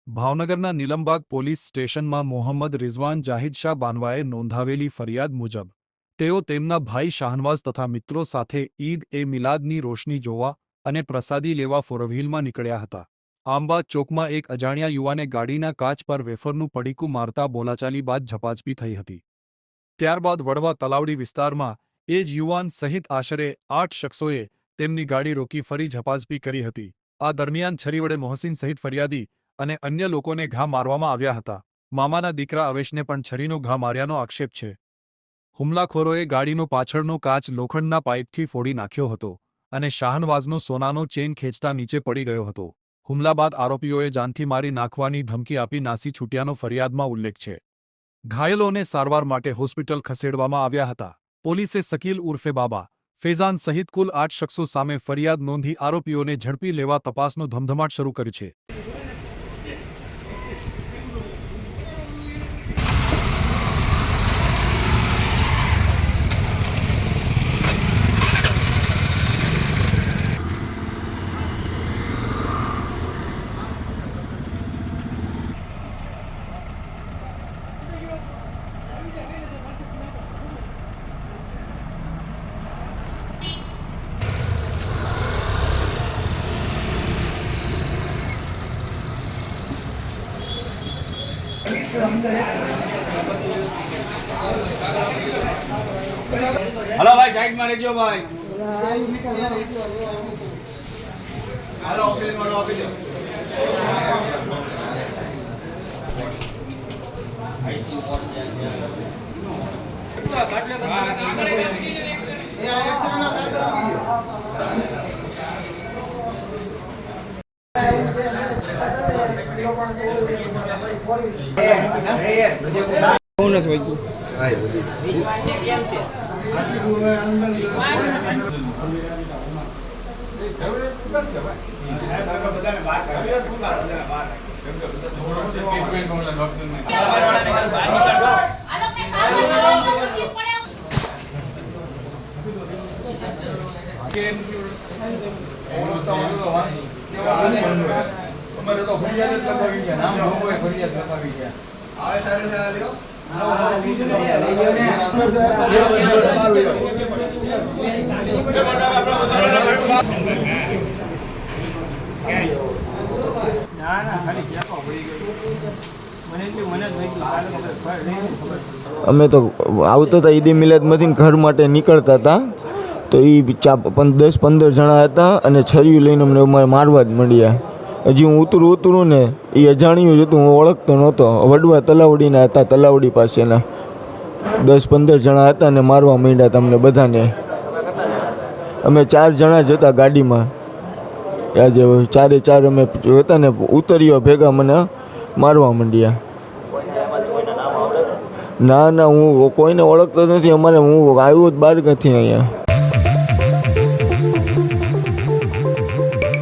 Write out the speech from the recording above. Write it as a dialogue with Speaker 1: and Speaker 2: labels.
Speaker 1: ભાવનગરના નીલમબાગ પોલીસ સ્ટેશનમાં મોહમ્મદ રિઝવાન જાહિદ શાહ બાનવાએ નોંધાવેલી ફરિયાદ મુજબ તેઓ તેમના ભાઈ શાહનવાઝ તથા મિત્રો સાથે ઈદ-એ-મિલાદની રોશની જોવા અને પ્રસાદી લેવા ફોરવ્હીલમાં નીકળ્યા હતા। આંબા ચોકમાં એક અજાણ્યા યુવાને ગાડીના કાચ પર વેફરનું પડીકું મારતા બોલાચાલી બાદ ઝપાઝપી થઈ હતી। ત્યારબાદ વડવા તલાવડી વિસ્તારમાં એ જ યુવાન સહિત આશરે 8 શખ્સોએ તેમની ગાડી રોકી ફરી ઝપાઝપી કરી હતી। આ દરમિયાન છરી વડે મોહસિન સહિત ફરિયાદી અને અન્ય લોકોને ઘા મારવામાં આવ્યા હતા। મામાના દીકરા અવેશને પણ છરીનો ઘા માર્યાનો આક્ષેપ છે। હુમલાખોરોએ ગાડીનો પાછળનો કાચ લોખંડના પાઇપથી ફોડી નાખ્યો હતો અને શાહનવાઝનો સોનાનો ચેન ખેંચતા નીચે પડી ગયો હતો। હુમલા બાદ આરોપીઓએ જાનથી મારી નાખવાની ધમકી આપી નાસી છૂટ્યાનો ફરિયાદમાં ઉલ્લેખ છે। ઘાયલોને સારવાર માટે હોસ્પિટલ ખસેડવામાં આવ્યા હતા। પોલીસે શકીલ ઉર્ફે બાબા, ફેઝાન સહિત કુલ 8 શખ્સો સામે ફરિયાદ નોંધી આરોપીઓને ઝડપી લેવા તપાસનો ધમધમાટ શરૂ કર્યો છે।
Speaker 2: हेलो भाई साइड में रखियो भाई। हेलो ऑफिस में ऑफिस
Speaker 3: અમે તો આવતા હતા ઈદ મિલાદમાંથી ઘર માટે નીકળતા હતા તો એ 10-15 જણા હતા અને છરીઓ લઈને અમને મારવા જ મળ્યા। હજી હું ઉતરું ને એ અજાણ્યું હતું, હું ઓળખતો નહોતો। વડવા તલાવડીના હતા, તલાવડી પાસેના 10-15 જણા હતા અને મારવા માંડ્યા તમને બધાને। અમે 4 જણા જ હતા ગાડીમાં, આજે 4 અમે હતા ને ઉતર્યો ભેગા મને મારવા માંડ્યા। ના હું કોઈને ઓળખતો નથી, અમારે હું આવ્યો જ બહાર નથી અહીંયા।